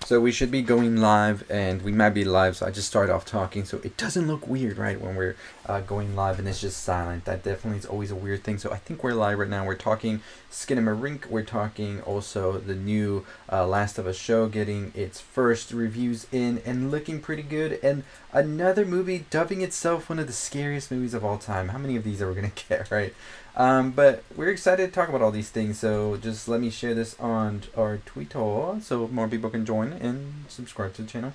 So we should be going live, and we might be live, so I just started off talking, so it doesn't look weird, right, when we're going live and it's just silent. That definitely is always a weird thing. So I think we're live right now. We're talking Skinamarink. We're talking also the new Last of Us show getting its first reviews in and looking pretty good, and another movie dubbing itself one of the scariest movies of all time. How many of these are we going to get, right? But we're excited to talk about all these things, so just let me share this on our Twitter so more people can join and subscribe to the channel.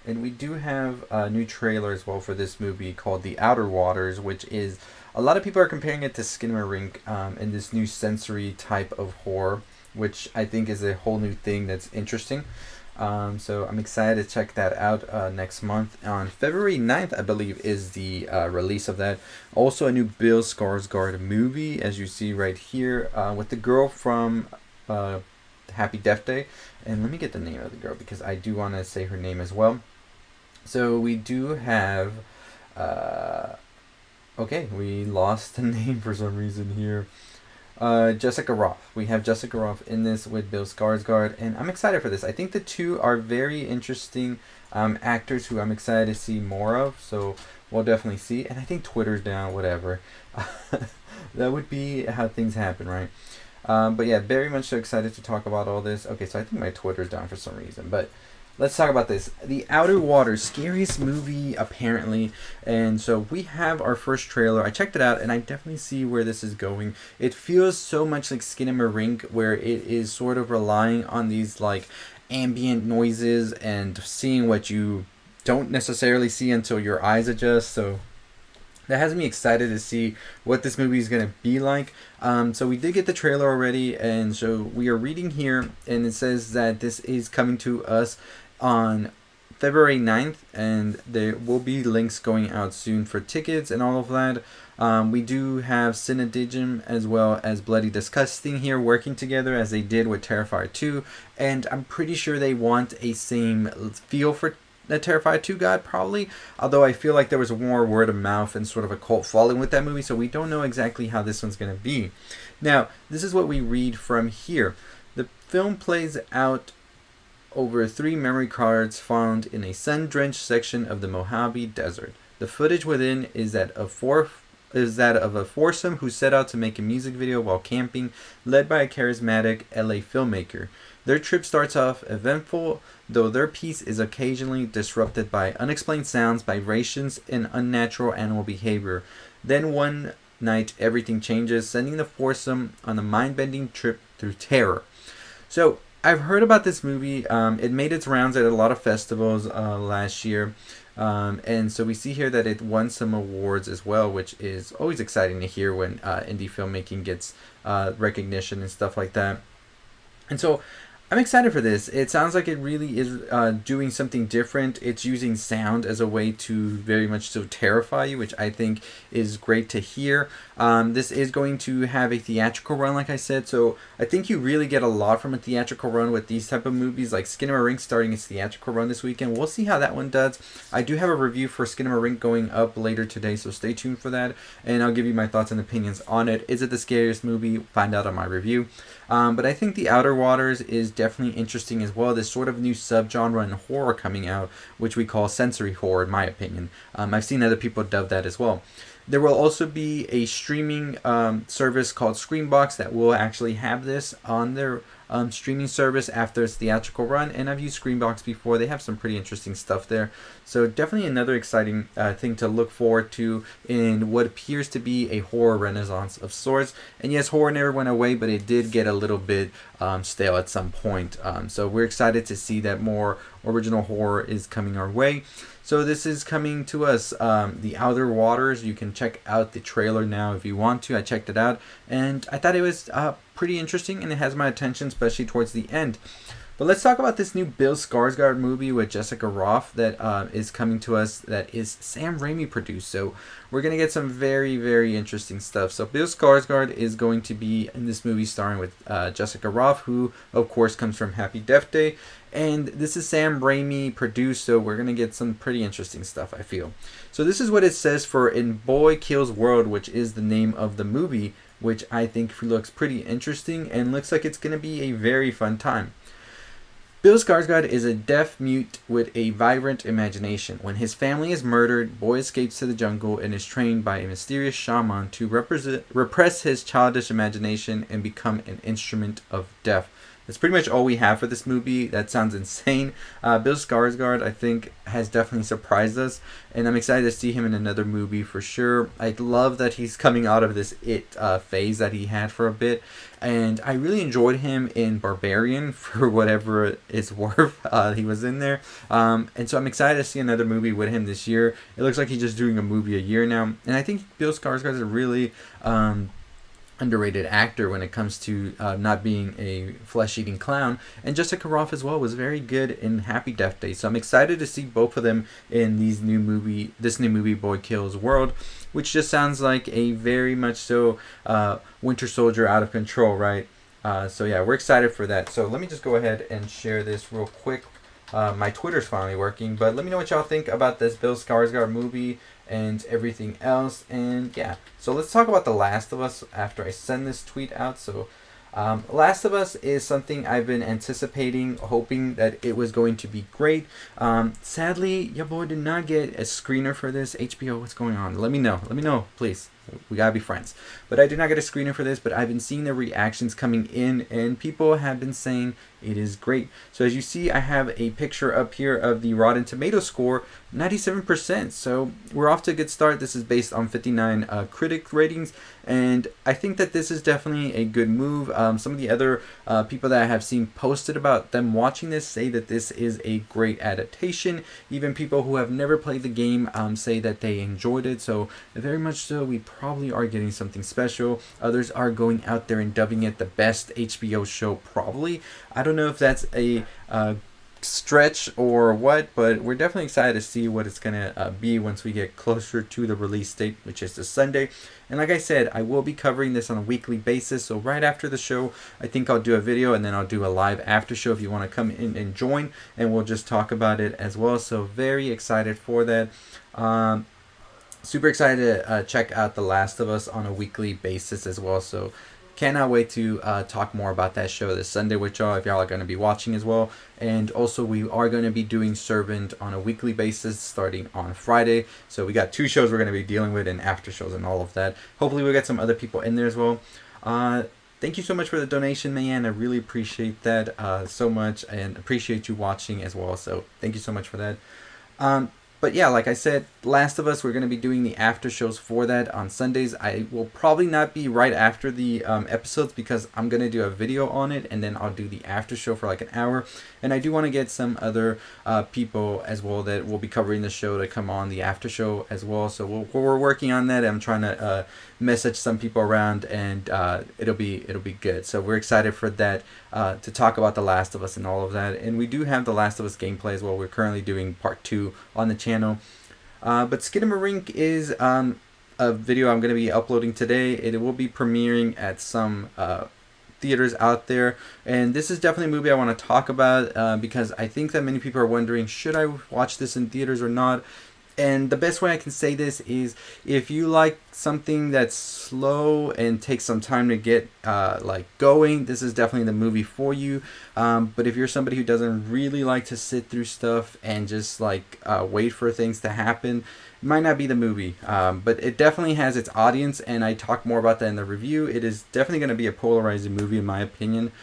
And we do have a new trailer as well for this movie called The Outerwaters, which is, a lot of people are comparing it to Skinamarink in this new sensory type of horror, which I think is a whole new thing that's interesting. So I'm excited to check that out next month. On February 9th, I believe, is the release of that. Also a new Bill Skarsgard movie, as you see right here, with the girl from Happy Death Day. And let me get the name of the girl, because I do want to say her name as well. So we do have... okay, we lost the name for some reason here. Jessica Rothe. We have Jessica Rothe in this with Bill Skarsgard, and I'm excited for this. I think the two are very interesting actors who I'm excited to see more of, so we'll definitely see. And I think Twitter's down, whatever. That would be how things happen, right? But yeah, very much so excited to talk about all this. Okay, so I think my Twitter's down for some reason, but let's talk about this. The Outerwaters Scariest movie, apparently. And so we have our first trailer. I checked it out, and I definitely see where this is going. It feels so much like Skinamarink, where it is sort of relying on these like ambient noises and seeing what you don't necessarily see until your eyes adjust. So that has me excited to see what this movie is going to be like. So we did get the trailer already, and so we are reading here, and it says that this is coming to us on February 9th, and there will be links going out soon for tickets and all of that. We do have Cinedigm as well as Bloody Disgusting here working together, as they did with Terrifier 2, and I'm pretty sure they want a same feel for the Terrifier 2 got, probably, although I feel like there was more word of mouth and sort of a cult following with that movie, so we don't know exactly how this one's going to be. Now, this is what we read from here. The film plays out over 3 memory cards found in a sun-drenched section of the Mojave Desert. The footage within is that of a foursome who set out to make a music video while camping, led by a charismatic LA filmmaker. Their trip starts off eventful, though their peace is occasionally disrupted by unexplained sounds, vibrations, and unnatural animal behavior. Then one night, everything changes, sending the foursome on a mind-bending trip through terror. So, I've heard about this movie. It made its rounds at a lot of festivals last year. And so we see here that it won some awards as well, which is always exciting to hear when indie filmmaking gets recognition and stuff like that. And so I'm excited for this. It sounds like it really is doing something different. It's using sound as a way to very much so terrify you, which I think is great to hear. This is going to have a theatrical run, like I said, so I think you really get a lot from a theatrical run with these type of movies, like Skinamarink starting its theatrical run this weekend. We'll see how that one does. I do have a review for Skinamarink going up later today, so stay tuned for that, and I'll give you my thoughts and opinions on it. Is it the scariest movie? Find out on my review. But I think The Outerwaters is definitely interesting as well. This sort of new subgenre in horror coming out, which we call sensory horror, in my opinion. I've seen other people dub that as well. There will also be a streaming service called Screambox that will actually have this on their streaming service after its theatrical run, and I've used Screambox before. They have some pretty interesting stuff there, so definitely another exciting thing to look forward to in what appears to be a horror renaissance of sorts. And yes, horror never went away, but it did get a little bit stale at some point, so we're excited to see that more original horror is coming our way. So this is coming to us, The Outerwaters. You can check out the trailer now if you want to. I checked it out, and I thought it was pretty interesting, and it has my attention, especially towards the end. But let's talk about this new Bill Skarsgard movie with Jessica Rothe that is coming to us, that is Sam Raimi produced. So we're going to get some very, very interesting stuff. So Bill Skarsgard is going to be in this movie starring with Jessica Rothe, who of course comes from Happy Death Day. And this is Sam Raimi produced, so we're going to get some pretty interesting stuff, I feel. So this is what it says for In Boy Kills World, which is the name of the movie, which I think looks pretty interesting and looks like it's going to be a very fun time. Bill Skarsgard is a deaf mute with a vibrant imagination. When his family is murdered, Boy escapes to the jungle and is trained by a mysterious shaman to repress his childish imagination and become an instrument of death. That's pretty much all we have for this movie. That sounds insane. Bill Skarsgård, I think, has definitely surprised us, and I'm excited to see him in another movie for sure. I love that he's coming out of this phase that he had for a bit, and I really enjoyed him in Barbarian for whatever it's worth. He was in there, and so I'm excited to see another movie with him this year. It looks like he's just doing a movie a year now, and I think Bill Skarsgård is a really underrated actor when it comes to not being a flesh-eating clown. And Jessica Rothe as well was very good in Happy Death Day. So I'm excited to see both of them in this new movie Boy Kills World, which just sounds like a very much so Winter Soldier out of control, right? So yeah, we're excited for that. So let me just go ahead and share this real quick. My Twitter's finally working, but let me know what y'all think about this Bill Skarsgård movie and everything else. And yeah, so let's talk about The Last of Us after I send this tweet out. So Last of Us is something I've been anticipating, hoping that it was going to be great. Sadly, your boy did not get a screener for this. HBO, what's going on? Let me know, please. We gotta be friends. But I did not get a screener for this, but I've been seeing the reactions coming in, and people have been saying it is great. So as you see, I have a picture up here of the Rotten Tomato score, 97%. So we're off to a good start. This is based on 59 critic ratings, and I think that this is definitely a good move. Some of the other people that I have seen posted about them watching this say that this is a great adaptation. Even people who have never played the game say that they enjoyed it. So very much so, we probably are getting something special. Others are going out there and dubbing it the best HBO show, probably. I don't know if that's a stretch or what, but we're definitely excited to see what it's gonna be once we get closer to the release date, which is this Sunday. And like I said, I will be covering this on a weekly basis. So right after the show, I think I'll do a video, and then I'll do a live after show if you want to come in and join, and we'll just talk about it as well. So very excited for that. Super excited to check out The Last of Us on a weekly basis as well. So cannot wait to talk more about that show this Sunday with y'all, if y'all are going to be watching as well. And also, we are going to be doing Servant on a weekly basis starting on Friday. So we got 2 shows we're going to be dealing with, and after shows and all of that. Hopefully we'll get some other people in there as well. Thank you so much for the donation, man. I really appreciate that so much, and appreciate you watching as well. So thank you so much for that. But yeah, like I said, Last of Us, we're going to be doing the after shows for that on Sundays. I will probably not be right after the episodes, because I'm going to do a video on it, and then I'll do the after show for like an hour. And I do want to get some other people as well that will be covering the show to come on the after show as well. So we're working on that. I'm trying to message some people around, and it'll be good. So we're excited for that, to talk about The Last of Us and all of that. And we do have The Last of Us gameplay as well. We're currently doing part 2 on the channel. But Skinamarink is a video I'm going to be uploading today. It will be premiering at some theaters out there, and this is definitely a movie I want to talk about, because I think that many people are wondering, should I watch this in theaters or not? And the best way I can say this is, if you like something that's slow and takes some time to get going, this is definitely the movie for you. But if you're somebody who doesn't really like to sit through stuff and just wait for things to happen, it might not be the movie. But it definitely has its audience, and I talk more about that in the review. It is definitely going to be a polarizing movie in my opinion,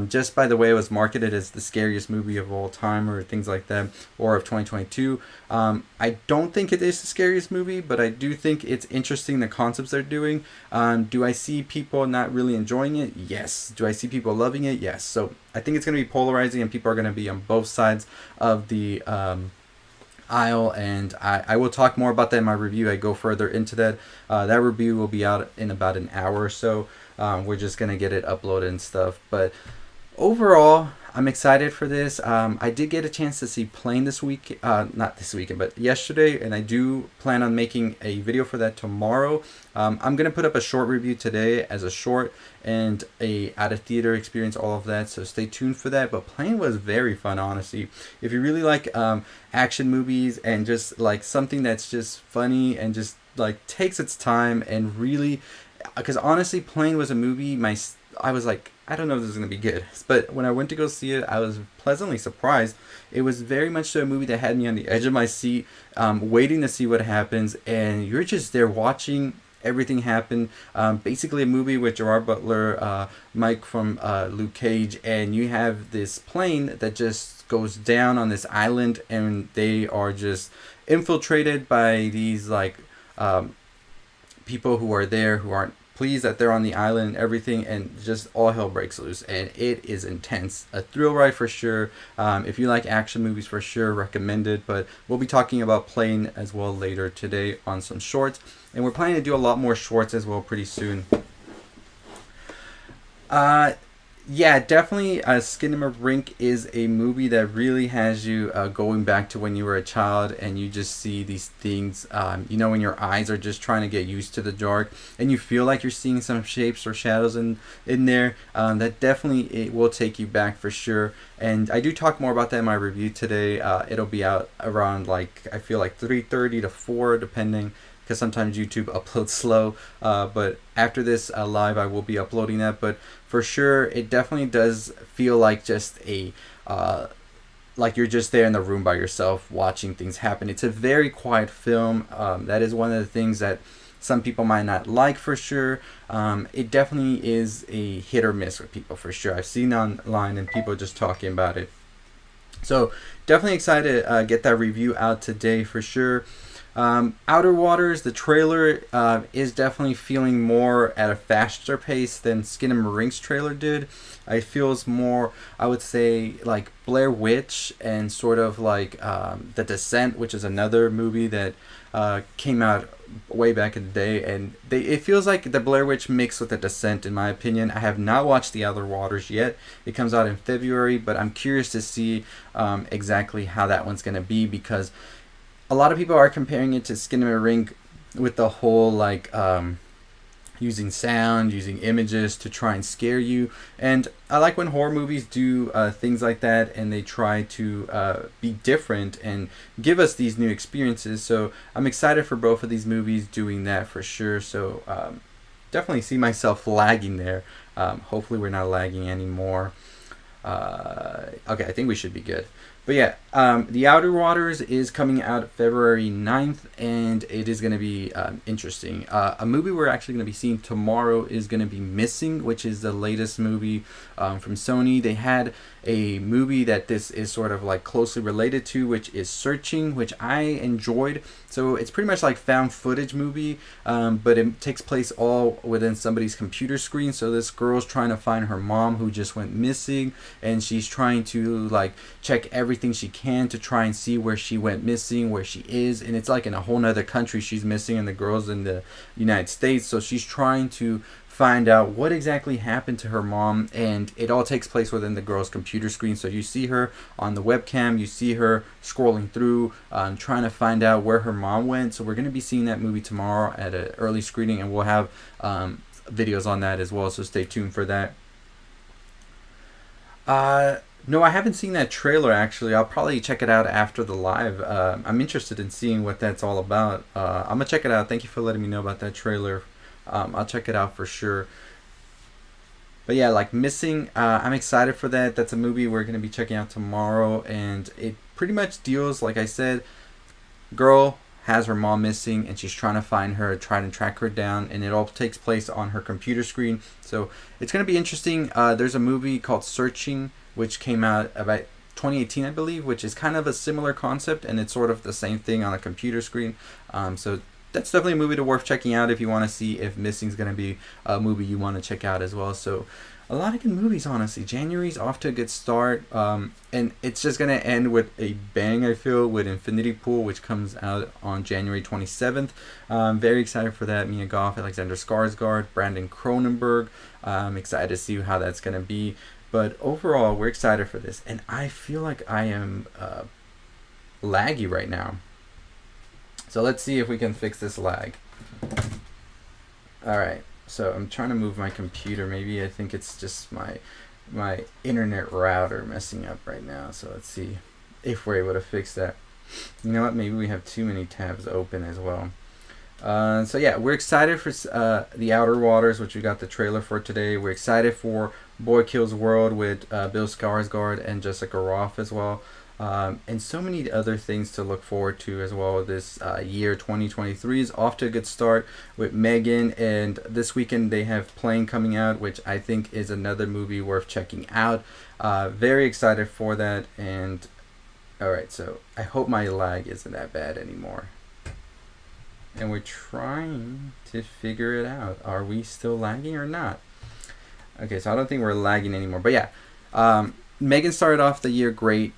just by the way it was marketed as the scariest movie of all time or things like that, or of 2022. I don't think it is the scariest movie, but I do think it's interesting, the concepts they're doing. Do I see people not really enjoying it? Yes. Do I see people loving it? Yes. So I think it's going to be polarizing, and people are going to be on both sides of the aisle, and I will talk more about that in my review. I go further into that. That review will be out in about an hour or so. We're just going to get it uploaded and stuff. But overall, I'm excited for this. I did get a chance to see Plane this week, not this weekend, but yesterday, and I do plan on making a video for that tomorrow. I'm going to put up a short review today as a short, and a out of theater experience, all of that, so stay tuned for that. But Plane was very fun, honestly. If you really like action movies and just like something that's just funny and just takes its time, and really, because honestly, Plane was a movie I was I don't know if this is going to be good. But when I went to go see it, I was pleasantly surprised. It was very much so a movie that had me on the edge of my seat, waiting to see what happens. And you're just there watching everything happen. Basically, a movie with Gerard Butler, Mike from Luke Cage, and you have this plane that just goes down on this island, and they are just infiltrated by these like people who are there who aren't pleased that they're on the island and everything, and just all hell breaks loose, and it is intense. A thrill ride for sure. If you like action movies, for sure recommended. But we'll be talking about Plane as well later today on some shorts, and we're planning to do a lot more shorts as well pretty soon. Yeah, definitely. Skinamarink is a movie that really has you going back to when you were a child, and you just see these things. When your eyes are just trying to get used to the dark, and you feel like you're seeing some shapes or shadows in there. That definitely it will take you back for sure. And I do talk more about that in my review today. It'll be out around I feel like 3:30 to 4, depending, because sometimes YouTube uploads slow. But after this live, I will be uploading that. But for sure, it definitely does feel like just like you're just there in the room by yourself watching things happen. It's a very quiet film. That is one of the things that some people might not like for sure. It definitely is a hit or miss with people for sure. I've seen online and people just talking about it. So definitely excited to get that review out today for sure. Outer Waters, the trailer is definitely feeling more at a faster pace than Skinamarink's trailer did. It feels more, I would say, like Blair Witch and sort of like The Descent, which is another movie that came out way back in the day, and it feels like the Blair Witch mixed with The Descent, in my opinion. I have not watched The Outer Waters yet. It comes out in February, but I'm curious to see exactly how that one's going to be, because a lot of people are comparing it to Skinamarink with the whole using sound, using images to try and scare you. And I like when horror movies do things like that, and they try to be different and give us these new experiences. So I'm excited for both of these movies doing that for sure. So definitely see myself lagging there. Hopefully we're not lagging anymore. Okay, I think we should be good. But yeah, The Outer Waters is coming out February 9th, and it is going to be interesting. A movie we're actually going to be seeing tomorrow is going to be Missing, which is the latest movie from Sony. They had a movie that this is sort of like closely related to, which is Searching, which I enjoyed. So it's pretty much like found footage movie, but it takes place all within somebody's computer screen. So this girl's trying to find her mom who just went missing, and she's trying to like check everything she can to try and see where she went missing, where she is. And it's like in a whole nother country she's missing, and the girl's in the United States. So she's trying to find out what exactly happened to her mom, and it all takes place within the girl's computer screen. So you see her on the webcam, you see her scrolling through, trying to find out where her mom went. So we're going to be seeing that movie tomorrow at an early screening, and we'll have videos on that as well, so stay tuned for that. No, I haven't seen that trailer actually. I'll probably check it out after the live. I'm interested in seeing what that's all about. I'm gonna check it out. Thank you for letting me know about that trailer. I'll check it out for sure. But yeah, like Missing, I'm excited for that. That's a movie we're going to be checking out tomorrow, and it pretty much deals, like I said, girl has her mom missing, and she's trying to find her, trying to track her down, and it all takes place on her computer screen. So it's going to be interesting. There's a movie called Searching, which came out about 2018, I believe, which is kind of a similar concept, and it's sort of the same thing on a computer screen. So that's definitely a movie to worth checking out if you want to see if Missing's going to be a movie you want to check out as well. So a lot of good movies, honestly. January's off to a good start, and it's just going to end with a bang, I feel, with Infinity Pool, which comes out on January 27th. I'm very excited for that. Mia Goth, Alexander Skarsgård, Brandon Cronenberg. I'm excited to see how that's going to be. But overall, we're excited for this, and I feel like I am laggy right now. So let's see if we can fix this lag. Alright, so I'm trying to move my computer. Maybe I think it's just my internet router messing up right now. So let's see if we're able to fix that. You know what? Maybe we have too many tabs open as well. So yeah, we're excited for the Outer Waters, which we got the trailer for today. We're excited for Boy Kills World with Bill Skarsgard and Jessica Rothe as well. And so many other things to look forward to as well. This year 2023 is off to a good start with Megan, and this weekend they have Plane coming out, which I think is another movie worth checking out. Very excited for that. And alright, so I hope my lag isn't that bad anymore. And we're trying to figure it out. Are we still lagging or not? Okay, so I don't think we're lagging anymore. But yeah, Megan started off the year great.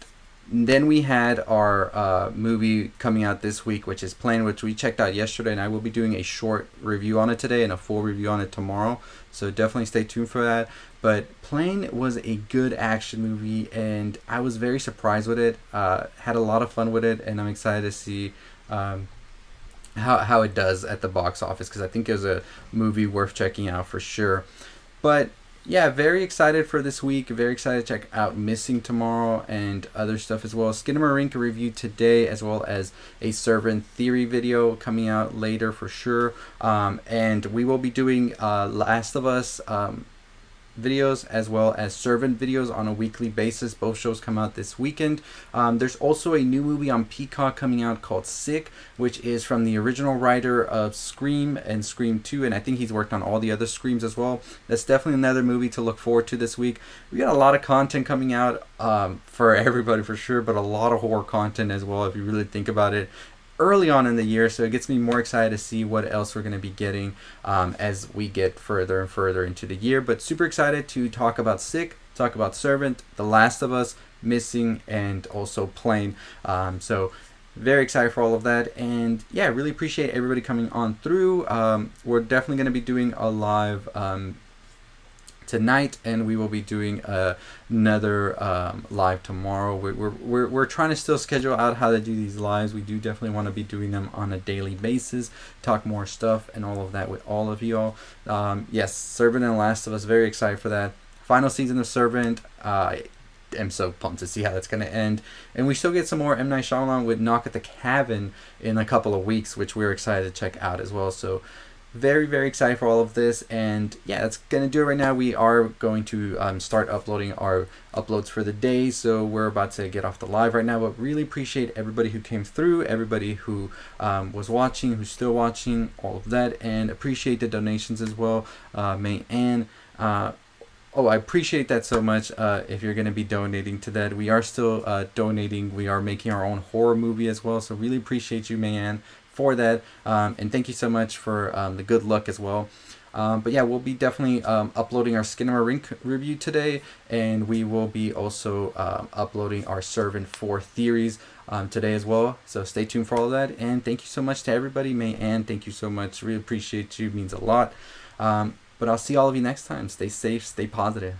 Then we had our movie coming out this week, which is Plane, which we checked out yesterday, and I will be doing a short review on it today and a full review on it tomorrow. So definitely stay tuned for that. But Plane was a good action movie, and I was very surprised with it. Had a lot of fun with it, and I'm excited to see how it does at the box office, because I think it was a movie worth checking out for sure. But yeah, very excited for this week. Very excited to check out Missing tomorrow and other stuff as well. Skinamarink review today, as well as a Servant Theory video coming out later for sure. And we will be doing Last of Us videos as well as Servant videos on a weekly basis. Both shows come out this weekend. There's also a new movie on Peacock coming out called Sick, which is from the original writer of Scream and Scream 2, and I think he's worked on all the other Screams as well. That's definitely another movie to look forward to this week. We got a lot of content coming out for everybody for sure, but a lot of horror content as well if you really think about it early on in the year, so it gets me more excited to see what else we're going to be getting as we get further and further into the year. But super excited to talk about Sick, talk about Servant, The Last of Us, Missing, and also Plane. So very excited for all of that, and yeah, really appreciate everybody coming on through. We're definitely going to be doing a live tonight, and we will be doing another live tomorrow. We're trying to still schedule out how to do these lives. We do definitely want to be doing them on a daily basis, talk more stuff and all of that with all of you all. Yes, Servant and Last of Us, very excited for that. Final season of Servant. I am so pumped to see how that's going to end. And we still get some more M. Night Shyamalan with Knock at the Cabin in a couple of weeks, which we're excited to check out as well. So very, very excited for all of this. And yeah, that's going to do it right now. We are going to start uploading our uploads for the day. So we're about to get off the live right now. But really appreciate everybody who came through, everybody who was watching, who's still watching, all of that. And appreciate the donations as well. May Ann. Oh, I appreciate that so much. If you're going to be donating to that, we are still donating. We are making our own horror movie as well. So really appreciate you, Mayan, for that, and thank you so much for the good luck as well. But yeah, we'll be definitely uploading our Skinamarink review today, and we will be also uploading our Servant 4 theories today as well. So stay tuned for all of that, and thank you so much to everybody. May Ann, thank you so much. Really appreciate you, means a lot. But I'll see all of you next time. Stay safe, stay positive.